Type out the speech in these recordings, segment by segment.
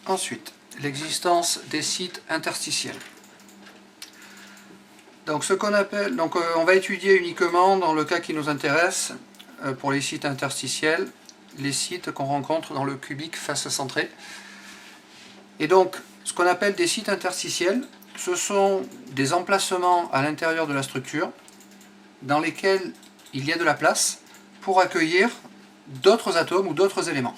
Ensuite, l'existence des sites interstitiels. Donc, on va étudier uniquement, dans le cas qui nous intéresse, pour les sites interstitiels, les sites qu'on rencontre dans le cubique face centrée. Et donc, ce qu'on appelle des sites interstitiels, ce sont des emplacements à l'intérieur de la structure dans lesquels il y a de la place pour accueillir d'autres atomes ou d'autres éléments.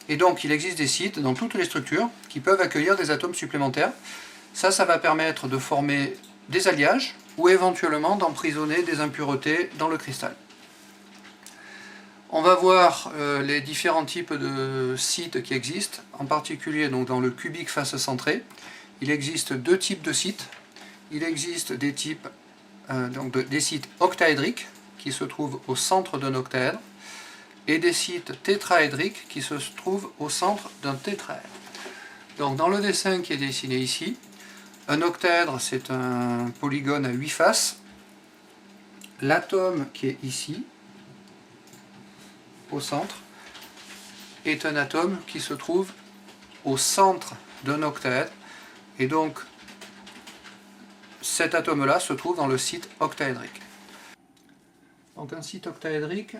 Et donc, il existe des sites dans toutes les structures qui peuvent accueillir des atomes supplémentaires. Ça va permettre de former des alliages ou éventuellement d'emprisonner des impuretés dans le cristal. On va voir les différents types de sites qui existent, en particulier donc, dans le cubique face centrée. Il existe deux types de sites. Il existe des types, des sites octaédriques qui se trouvent au centre d'un octaèdre et des sites tétraédriques qui se trouvent au centre d'un tétraèdre. Donc dans le dessin qui est dessiné ici, un octaèdre c'est un polygone à 8 faces. L'atome qui est ici, au centre, est un atome qui se trouve au centre d'un octaèdre et donc cet atome-là se trouve dans le site octaédrique. Donc un site octaédrique,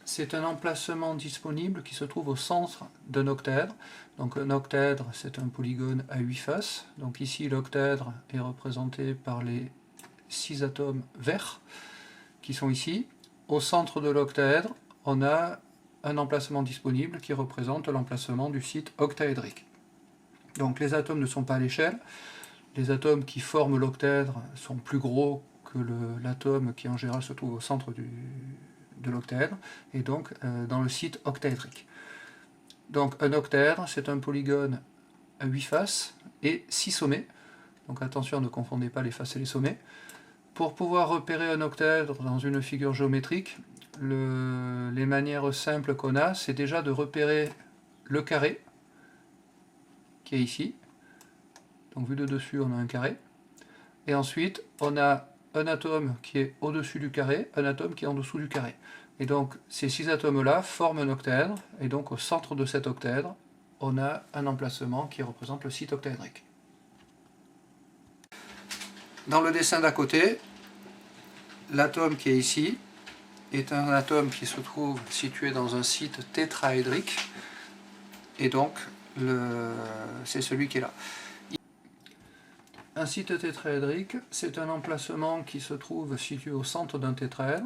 c'est un emplacement disponible qui se trouve au centre d'un octaèdre. Donc un octaèdre, c'est un polygone à 8 faces. Donc ici, l'octaèdre est représenté par les 6 atomes verts qui sont ici. Au centre de l'octaèdre, on a un emplacement disponible qui représente l'emplacement du site octaédrique. Donc les atomes ne sont pas à l'échelle. Les atomes qui forment l'octaèdre sont plus gros que l'atome qui en général se trouve au centre de l'octaèdre, et donc dans le site octaédrique. Donc un octaèdre, c'est un polygone à 8 faces et 6 sommets. Donc attention, ne confondez pas les faces et les sommets. Pour pouvoir repérer un octaèdre dans une figure géométrique, les manières simples qu'on a, c'est déjà de repérer le carré, qui est ici. Donc vu de dessus, on a un carré. Et ensuite, on a un atome qui est au-dessus du carré, un atome qui est en dessous du carré. Et donc, ces 6 atomes-là forment un octaèdre, et donc au centre de cet octaèdre, on a un emplacement qui représente le site octaédrique. Dans le dessin d'à côté, l'atome qui est ici est un atome qui se trouve situé dans un site tétraédrique, et donc c'est celui qui est là. Un site tétraédrique, c'est un emplacement qui se trouve situé au centre d'un tétraèdre.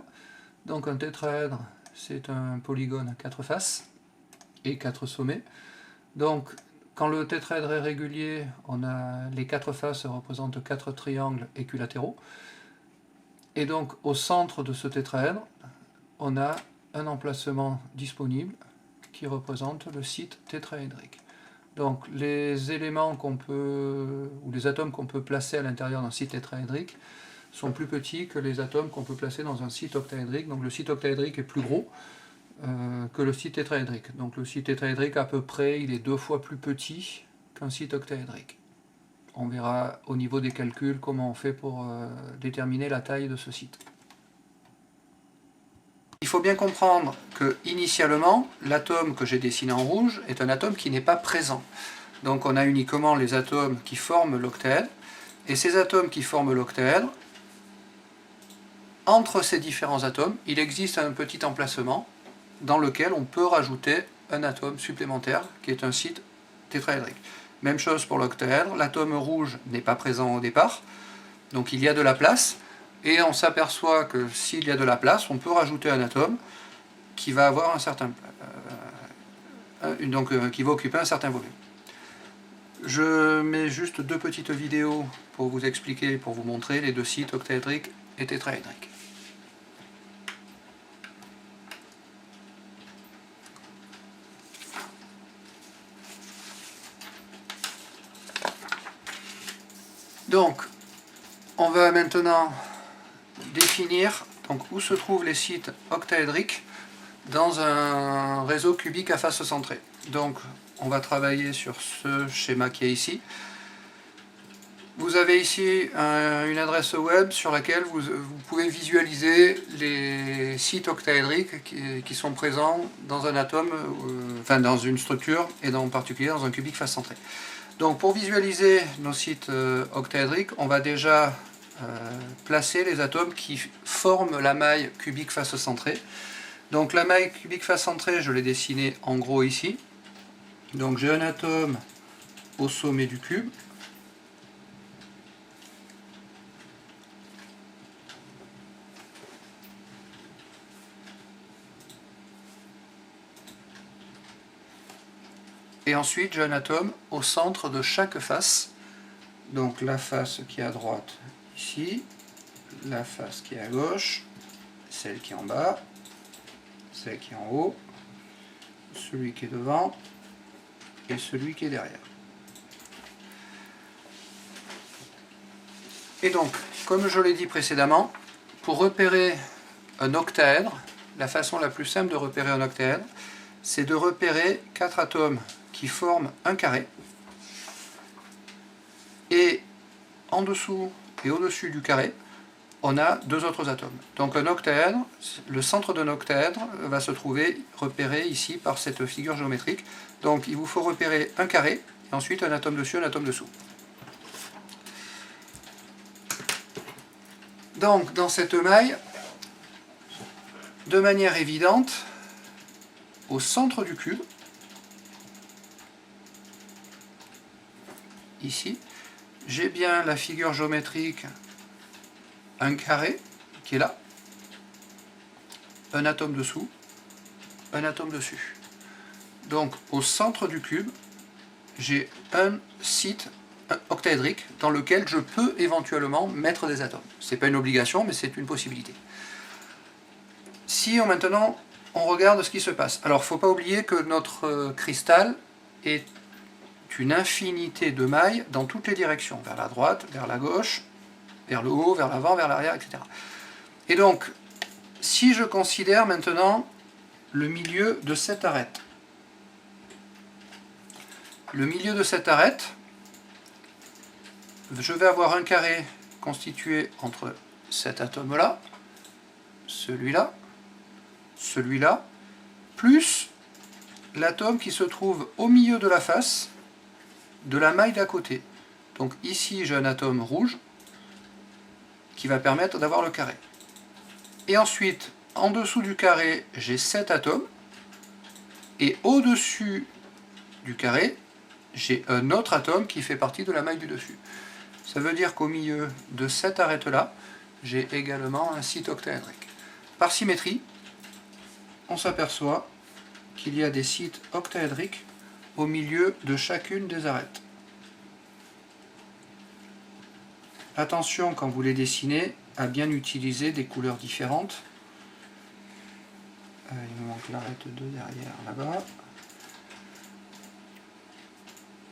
Donc un tétraèdre, c'est un polygone à 4 faces et 4 sommets. Donc quand le tétraèdre est régulier, les 4 faces représentent 4 triangles équilatéraux. Et donc au centre de ce tétraèdre, on a un emplacement disponible qui représente le site tétraédrique. Donc les éléments ou les atomes qu'on peut placer à l'intérieur d'un site tétraédrique sont plus petits que les atomes qu'on peut placer dans un site octaédrique. Donc le site octaédrique est plus gros que le site tétraédrique. Donc le site tétraédrique à peu près, il est 2 fois plus petit qu'un site octaédrique. On verra au niveau des calculs comment on fait pour déterminer la taille de ce site. Il faut bien comprendre que, initialement, l'atome que j'ai dessiné en rouge est un atome qui n'est pas présent. Donc on a uniquement les atomes qui forment l'octaèdre, et ces atomes qui forment l'octaèdre, entre ces différents atomes, il existe un petit emplacement dans lequel on peut rajouter un atome supplémentaire, qui est un site tétraédrique. Même chose pour l'octaèdre, l'atome rouge n'est pas présent au départ, donc il y a de la place, et on s'aperçoit que s'il y a de la place, on peut rajouter un atome qui va avoir un certain qui va occuper un certain volume. Je mets juste 2 petites vidéos pour vous expliquer, pour vous montrer les 2 sites octaédriques et tétraédriques. Donc, on va maintenant définir où se trouvent les sites octaédriques dans un réseau cubique à face centrée. Donc on va travailler sur ce schéma qui est ici. Vous avez ici une adresse web sur laquelle vous pouvez visualiser les sites octaédriques qui sont présents dans un atome, enfin dans une structure, et en particulier dans un cubique face centrée. Donc pour visualiser nos sites octaédriques, on va déjà placer les atomes qui forment la maille cubique face centrée. Donc la maille cubique face centrée, je l'ai dessinée en gros ici. Donc j'ai un atome au sommet du cube. Et ensuite, j'ai un atome au centre de chaque face. Donc la face qui est à droite ici, la face qui est à gauche, celle qui est en bas, celle qui est en haut, celui qui est devant et celui qui est derrière. Et donc, comme je l'ai dit précédemment, pour repérer un octaèdre, la façon la plus simple de repérer un octaèdre, c'est de repérer 4 atomes qui forment un carré, et en dessous et au-dessus du carré, on a 2 autres atomes. Donc un octaèdre, le centre d'un octaèdre va se trouver repéré ici par cette figure géométrique. Donc il vous faut repérer un carré, et ensuite un atome dessus, un atome dessous. Donc dans cette maille, de manière évidente, au centre du cube, ici, j'ai bien la figure géométrique, un carré qui est là, un atome dessous, un atome dessus. Donc au centre du cube, j'ai un site octaédrique dans lequel je peux éventuellement mettre des atomes. Ce n'est pas une obligation, mais c'est une possibilité. Si maintenant on regarde ce qui se passe. Alors il ne faut pas oublier que notre cristal est une infinité de mailles dans toutes les directions, vers la droite, vers la gauche, vers le haut, vers l'avant, vers l'arrière, etc. Et donc, si je considère maintenant le milieu de cette arête, le milieu de cette arête, je vais avoir un carré constitué entre cet atome-là, celui-là, celui-là, plus l'atome qui se trouve au milieu de la face de la maille d'à côté. Donc ici j'ai un atome rouge qui va permettre d'avoir le carré. Et ensuite, en dessous du carré, j'ai 7 atomes, et au-dessus du carré, j'ai un autre atome qui fait partie de la maille du dessus. Ça veut dire qu'au milieu de cette arête-là, j'ai également un site octaédrique. Par symétrie, on s'aperçoit qu'il y a des sites octaédriques au milieu de chacune des arêtes. Attention quand vous les dessinez à bien utiliser des couleurs différentes. Il me manque l'arête 2 derrière là-bas.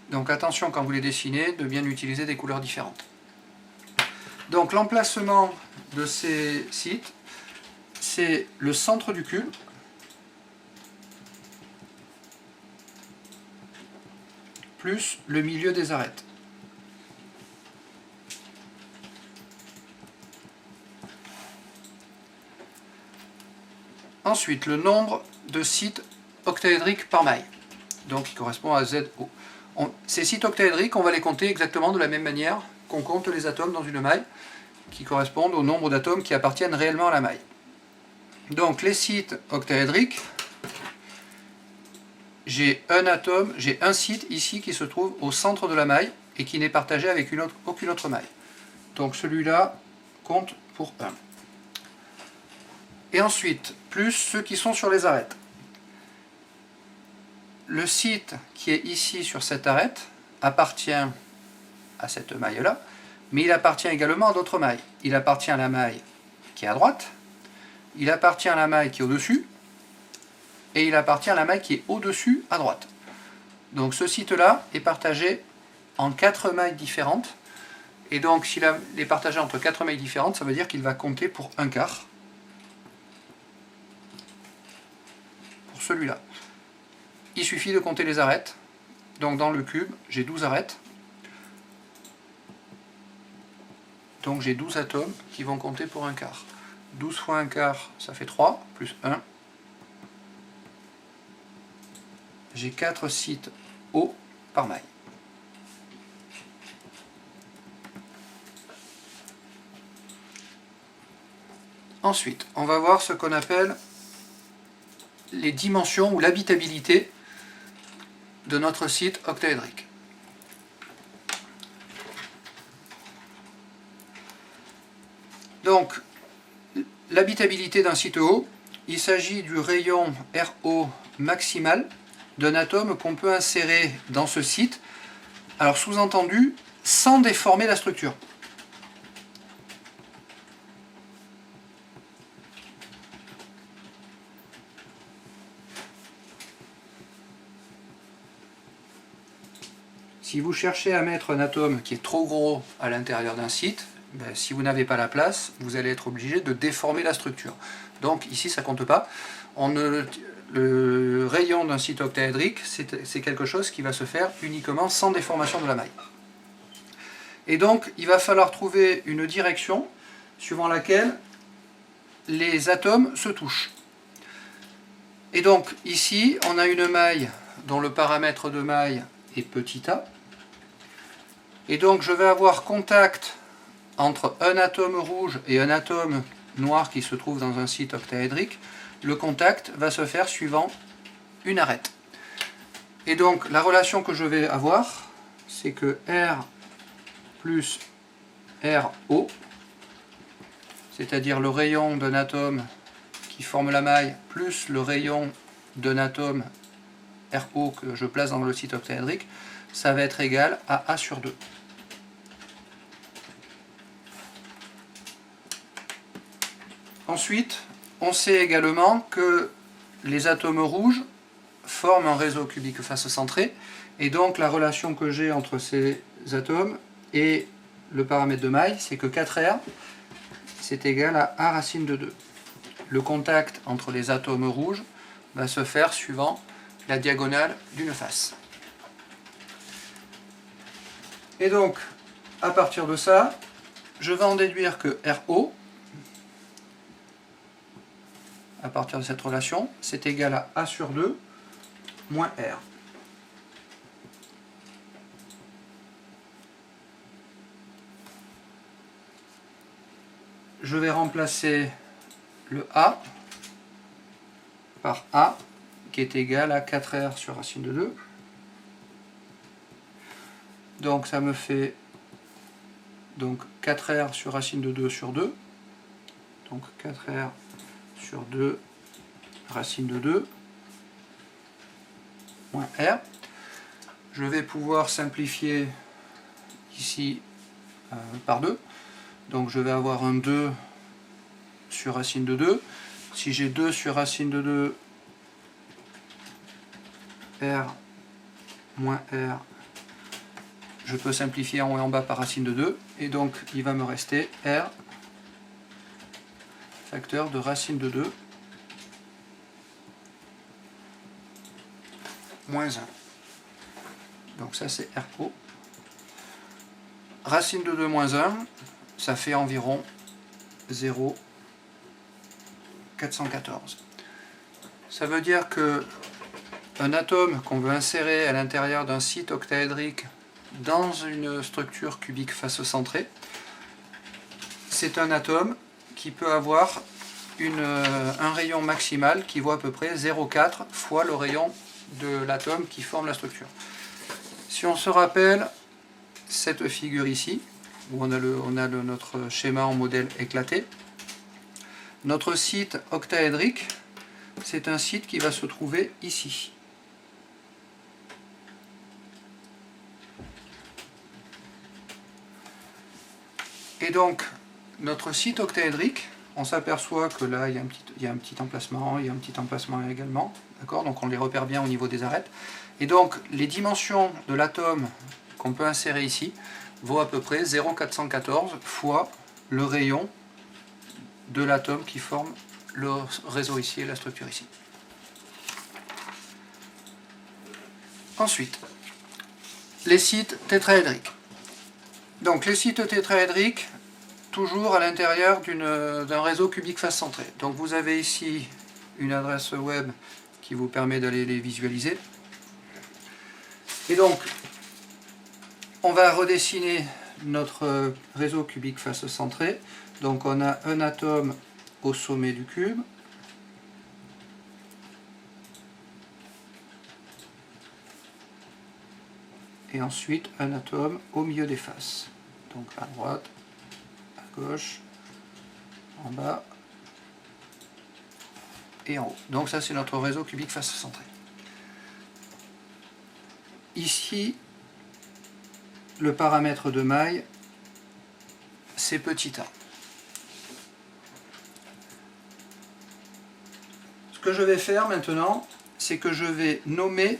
Donc attention quand vous les dessinez de bien utiliser des couleurs différentes. Donc l'emplacement de ces sites, c'est le centre du cube, plus le milieu des arêtes. Ensuite, le nombre de sites octaédriques par maille, donc qui correspond à ZO. Ces sites octaédriques, on va les compter exactement de la même manière qu'on compte les atomes dans une maille, qui correspondent au nombre d'atomes qui appartiennent réellement à la maille. Donc les sites octaédriques, j'ai un site ici qui se trouve au centre de la maille et qui n'est partagé avec aucune autre maille. Donc celui-là compte pour 1. Et ensuite, plus ceux qui sont sur les arêtes. Le site qui est ici sur cette arête appartient à cette maille-là, mais il appartient également à d'autres mailles. Il appartient à la maille qui est à droite, il appartient à la maille qui est au-dessus, et il appartient à la maille qui est au-dessus à droite. Donc ce site-là est partagé en 4 mailles différentes, et donc s'il est partagé entre 4 mailles différentes, ça veut dire qu'il va compter pour un quart. Pour celui-là. Il suffit de compter les arêtes. Donc dans le cube, j'ai 12 arêtes. Donc j'ai 12 atomes qui vont compter pour un quart. 12 fois un quart, ça fait 3, plus 1. J'ai 4 sites O par maille. Ensuite, on va voir ce qu'on appelle les dimensions ou l'habitabilité de notre site octaédrique. Donc, l'habitabilité d'un site O, il s'agit du rayon RO maximal d'un atome qu'on peut insérer dans ce site, alors sous-entendu, sans déformer la structure. Si vous cherchez à mettre un atome qui est trop gros à l'intérieur d'un site, ben, si vous n'avez pas la place, vous allez être obligé de déformer la structure. Donc ici, ça ne compte pas. Le rayon d'un site octaédrique, c'est quelque chose qui va se faire uniquement sans déformation de la maille. Et donc, il va falloir trouver une direction suivant laquelle les atomes se touchent. Et donc, ici, on a une maille dont le paramètre de maille est petit a. Et donc, je vais avoir contact entre un atome rouge et un atome noir qui se trouve dans un site octaédrique. Le contact va se faire suivant une arête. Et donc, la relation que je vais avoir, c'est que R plus RO, c'est-à-dire le rayon d'un atome qui forme la maille, plus le rayon d'un atome RO que je place dans le site octaédrique, ça va être égal à A sur 2. Ensuite, on sait également que les atomes rouges forment un réseau cubique face centré, et donc la relation que j'ai entre ces atomes et le paramètre de maille, c'est que 4R, c'est égal à A racine de 2. Le contact entre les atomes rouges va se faire suivant la diagonale d'une face. Et donc, à partir de ça, je vais en déduire que RO, à partir de cette relation, c'est égal à A sur 2 moins R. Je vais remplacer le A par A, qui est égal à 4R sur racine de 2. Donc ça me fait donc 4R sur racine de 2 sur 2. Donc 4R sur 2 racine de 2 moins R. Je vais pouvoir simplifier ici par 2. Donc je vais avoir un 2 sur racine de 2. Si j'ai 2 sur racine de 2, R moins R, je peux simplifier en haut et en bas par racine de 2. Et donc il va me rester R facteur de racine de 2 moins 1. Donc ça c'est RO. Racine de 2 moins 1, ça fait environ 0,414. Ça veut dire que un atome qu'on veut insérer à l'intérieur d'un site octaédrique dans une structure cubique face centrée, c'est un atome qui peut avoir un rayon maximal qui vaut à peu près 0,4 fois le rayon de l'atome qui forme la structure. Si on se rappelle cette figure ici, où on a notre schéma en modèle éclaté, notre site octaédrique, c'est un site qui va se trouver ici. Et donc, notre site octaédrique, on s'aperçoit que là, il y a un petit emplacement, il y a un petit emplacement également, d'accord ? Donc on les repère bien au niveau des arêtes. Et donc, les dimensions de l'atome qu'on peut insérer ici vaut à peu près 0,414 fois le rayon de l'atome qui forme le réseau ici et la structure ici. Ensuite, les sites tétraédriques. Donc les sites tétraédriques, toujours à l'intérieur d'un réseau cubique face centré. Donc vous avez ici une adresse web qui vous permet d'aller les visualiser. Et donc, on va redessiner notre réseau cubique face centré. Donc on a un atome au sommet du cube. Et ensuite un atome au milieu des faces. Donc à droite, à gauche, en bas et en haut. Donc ça c'est notre réseau cubique face centré. Ici, le paramètre de maille, c'est petit a. Ce que je vais faire maintenant, c'est que je vais nommer,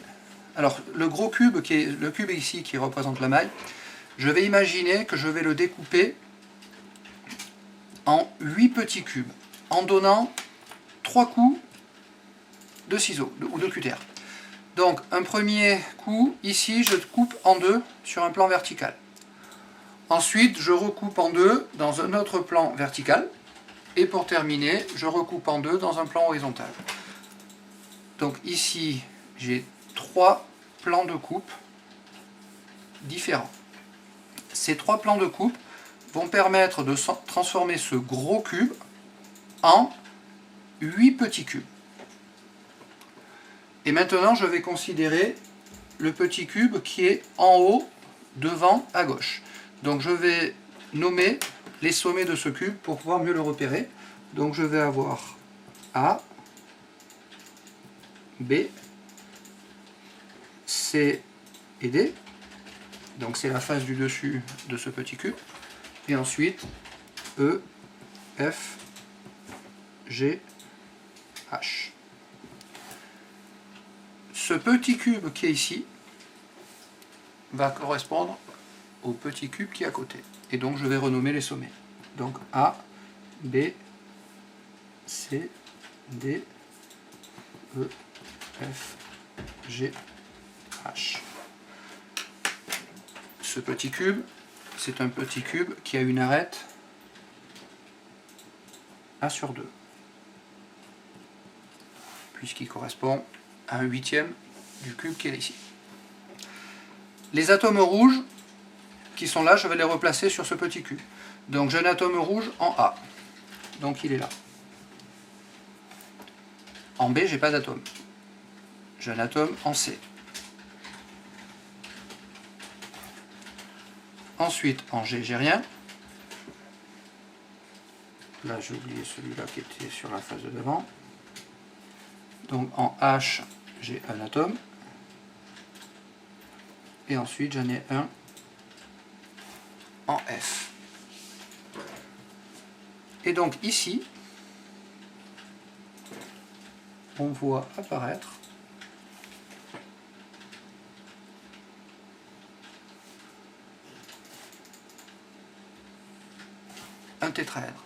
alors le gros cube, qui est le cube ici qui représente la maille, je vais imaginer que je vais le découper en 8 petits cubes, en donnant 3 coups de ciseaux ou de cutter. Donc un premier coup, ici je coupe en deux sur un plan vertical. Ensuite je recoupe en deux dans un autre plan vertical. Et pour terminer, je recoupe en deux dans un plan horizontal. Donc ici j'ai 3 plans de coupe différents. Ces 3 plans de coupe vont permettre de transformer ce gros cube en 8 petits cubes. Et maintenant, je vais considérer le petit cube qui est en haut, devant, à gauche. Donc je vais nommer les sommets de ce cube pour pouvoir mieux le repérer. Donc je vais avoir A, B, C et D. Donc c'est la face du dessus de ce petit cube. Et ensuite E, F, G, H. Ce petit cube qui est ici va correspondre au petit cube qui est à côté. Et donc je vais renommer les sommets. Donc A, B, C, D, E, F, G, H. Ce petit cube, c'est un petit cube qui a une arête A/2, puisqu'il correspond à un huitième du cube qui est ici. Les atomes rouges qui sont là, je vais les replacer sur ce petit cube. Donc j'ai un atome rouge en A, donc il est là. En B, j'ai pas d'atome. J'ai un atome en C. Ensuite, en G, j'ai rien. Là, j'ai oublié celui-là qui était sur la face de devant. Donc en H, j'ai un atome. Et ensuite, j'en ai un en F. Et donc ici, on voit apparaître un tétraèdre.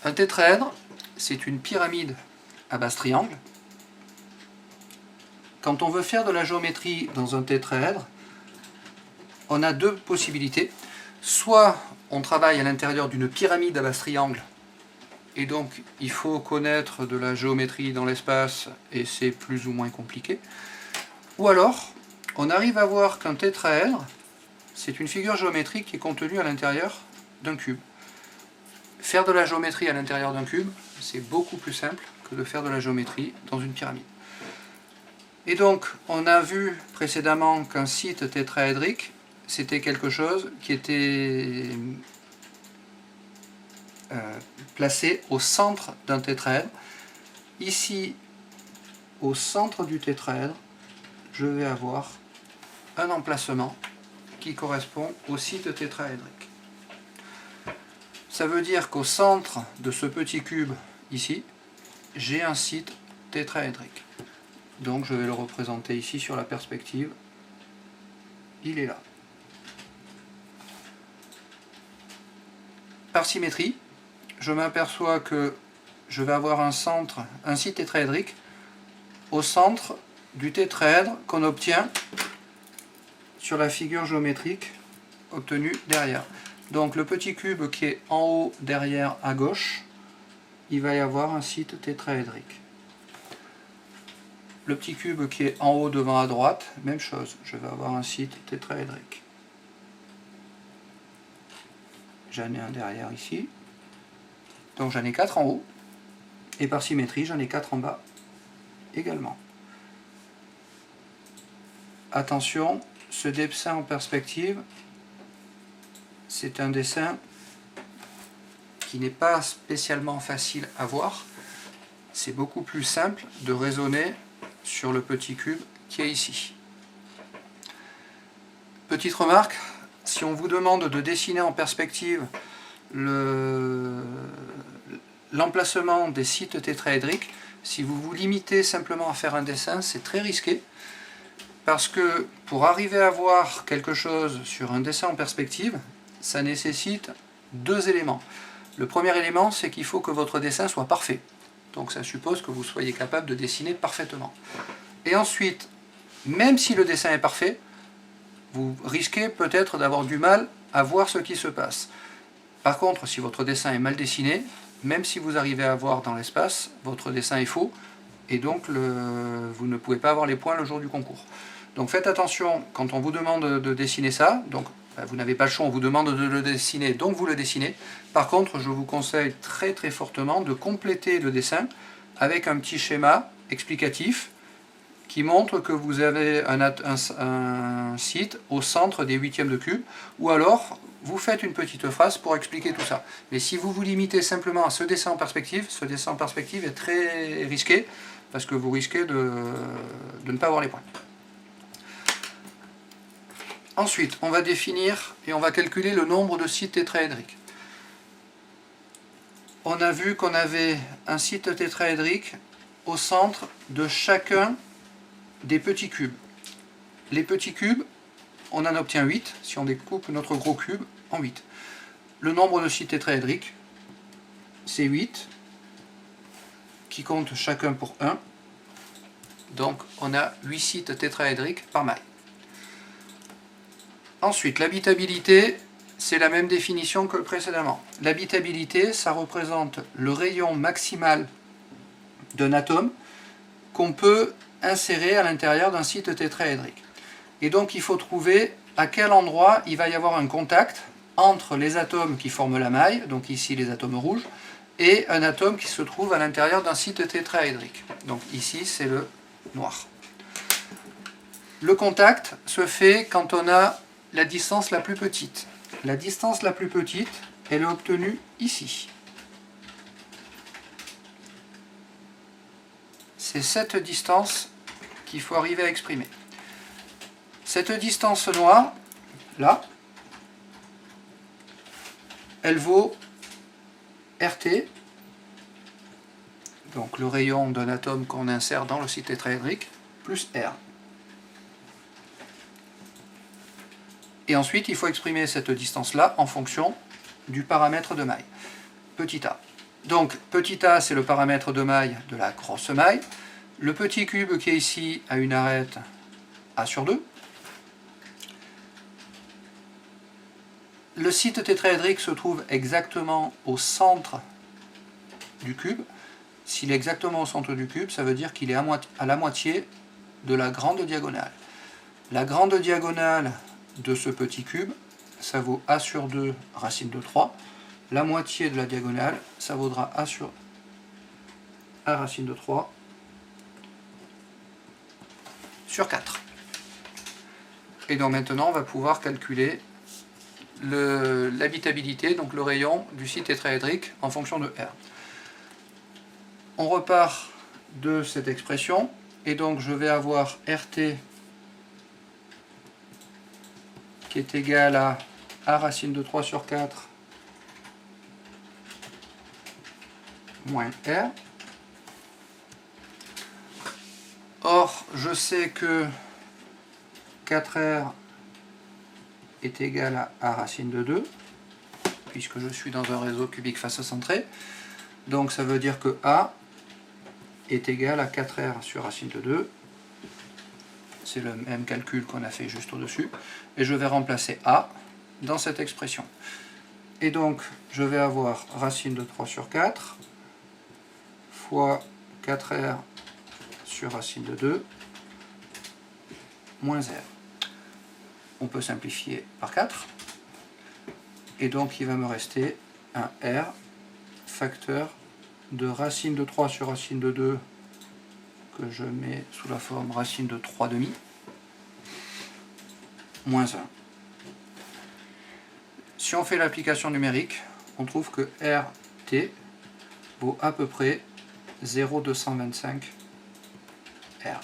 Un tétraèdre, c'est une pyramide à base triangle. Quand on veut faire de la géométrie dans un tétraèdre, on a deux possibilités. Soit on travaille à l'intérieur d'une pyramide à base triangle, et donc il faut connaître de la géométrie dans l'espace, et c'est plus ou moins compliqué. Ou alors, on arrive à voir qu'un tétraèdre, c'est une figure géométrique qui est contenue à l'intérieur d'un cube. Faire de la géométrie à l'intérieur d'un cube, c'est beaucoup plus simple que de faire de la géométrie dans une pyramide. Et donc, on a vu précédemment qu'un site tétraédrique, c'était quelque chose qui était placé au centre d'un tétraèdre. Ici, au centre du tétraèdre, je vais avoir un emplacement qui correspond au site tétraédrique. Ça veut dire qu'au centre de ce petit cube, ici, j'ai un site tétraédrique. Donc je vais le représenter ici sur la perspective. Il est là. Par symétrie, je m'aperçois que je vais avoir un site tétraédrique au centre du tétraèdre qu'on obtient sur la figure géométrique obtenue derrière. Donc le petit cube qui est en haut, derrière, à gauche, il va y avoir un site tétraédrique. Le petit cube qui est en haut, devant, à droite, même chose, je vais avoir un site tétraédrique. J'en ai un derrière ici. Donc j'en ai 4 en haut. Et par symétrie, j'en ai 4 en bas également. Attention, ce dessin en perspective, c'est un dessin qui n'est pas spécialement facile à voir. C'est beaucoup plus simple de raisonner sur le petit cube qui est ici. Petite remarque, si on vous demande de dessiner en perspective l'emplacement des sites tétraédriques, si vous vous limitez simplement à faire un dessin, c'est très risqué, parce que pour arriver à voir quelque chose sur un dessin en perspective, ça nécessite 2 éléments. Le premier élément, c'est qu'il faut que votre dessin soit parfait. Donc ça suppose que vous soyez capable de dessiner parfaitement. Et ensuite, même si le dessin est parfait, vous risquez peut-être d'avoir du mal à voir ce qui se passe. Par contre, si votre dessin est mal dessiné, même si vous arrivez à voir dans l'espace, votre dessin est faux, et donc vous ne pouvez pas avoir les points le jour du concours. Donc faites attention quand on vous demande de dessiner ça, donc vous n'avez pas le choix, on vous demande de le dessiner, donc vous le dessinez. Par contre, je vous conseille très très fortement de compléter le dessin avec un petit schéma explicatif qui montre que vous avez un site au centre des huitièmes de cube, ou alors vous faites une petite phrase pour expliquer tout ça. Mais si vous vous limitez simplement à ce dessin en perspective est très risqué, parce que vous risquez de ne pas avoir les points. Ensuite, on va définir et on va calculer le nombre de sites tétraédriques. On a vu qu'on avait un site tétraédrique au centre de chacun des petits cubes. Les petits cubes, on en obtient 8 si on découpe notre gros cube en 8. Le nombre de sites tétraédriques, c'est 8, qui comptent chacun pour 1. Donc on a 8 sites tétraédriques par maille. Ensuite, l'habitabilité, c'est la même définition que précédemment. L'habitabilité, ça représente le rayon maximal d'un atome qu'on peut insérer à l'intérieur d'un site tétraédrique. Et donc il faut trouver à quel endroit il va y avoir un contact entre les atomes qui forment la maille, donc ici les atomes rouges, et un atome qui se trouve à l'intérieur d'un site tétraédrique. Donc ici c'est le noir. Le contact se fait quand on a la distance la plus petite. La distance la plus petite, elle est obtenue ici. C'est cette distance qu'il faut arriver à exprimer. Cette distance noire, là, elle vaut RT, donc le rayon d'un atome qu'on insère dans le site tétraédrique, plus R. Et ensuite, il faut exprimer cette distance-là en fonction du paramètre de maille, petit a. Donc, petit a, c'est le paramètre de maille de la grosse maille. Le petit cube qui est ici a une arête A sur 2. Le site tétraédrique se trouve exactement au centre du cube. S'il est exactement au centre du cube, ça veut dire qu'il est à la moitié de la grande diagonale. La grande diagonale de ce petit cube, ça vaut A sur 2 racine de 3. La moitié de la diagonale, ça vaudra A sur A racine de 3 sur 4. Et donc maintenant, on va pouvoir calculer l'habitabilité, donc le rayon du site tétraédrique en fonction de R. On repart de cette expression, et donc je vais avoir RT qui est égal à A racine de 3 sur 4 moins R. Or, je sais que 4R est égal à A racine de 2, puisque je suis dans un réseau cubique face centré. Donc ça veut dire que A est égal à 4R sur racine de 2. C'est le même calcul qu'on a fait juste au-dessus. Et je vais remplacer A dans cette expression. Et donc, je vais avoir racine de 3 sur 4 fois 4R sur racine de 2 moins R. On peut simplifier par 4. Et donc, il va me rester un R facteur de racine de 3 sur racine de 2 que je mets sous la forme racine de 3 demi moins 1. Si on fait l'application numérique, on trouve que RT vaut à peu près 0,225 R.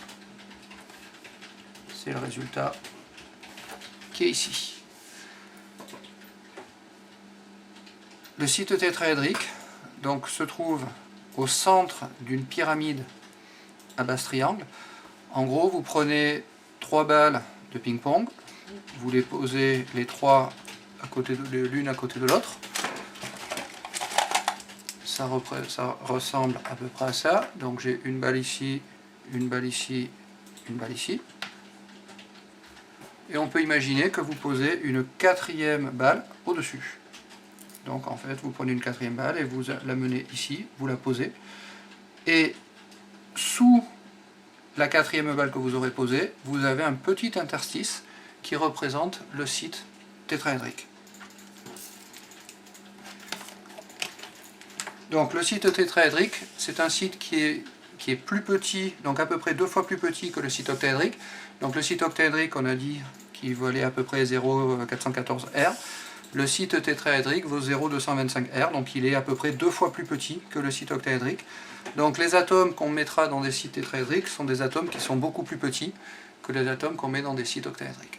C'est le résultat qui est ici. Le site tétraédrique donc, se trouve au centre d'une pyramide à base triangle. En gros, vous prenez 3 balles de ping-pong, vous les posez les 3 l'une à côté de l'autre. Ça ressemble à peu près à ça. Donc j'ai une balle ici, une balle ici, une balle ici. Et on peut imaginer que vous posez une 4e balle au-dessus. Donc en fait, vous prenez une 4e balle et vous la menez ici, vous la posez. Et sous la 4e balle que vous aurez posée, vous avez un petit interstice qui représente le site tétraédrique. Donc le site tétraédrique, c'est un site qui est plus petit, donc à peu près 2 fois plus petit que le site octaédrique. Donc le site octaédrique, on a dit qu'il valait à peu près 0,414 R. Le site tétraédrique vaut 0,225 R, donc il est à peu près 2 fois plus petit que le site octaédrique. Donc les atomes qu'on mettra dans des sites tétraédriques sont des atomes qui sont beaucoup plus petits que les atomes qu'on met dans des sites octaédriques.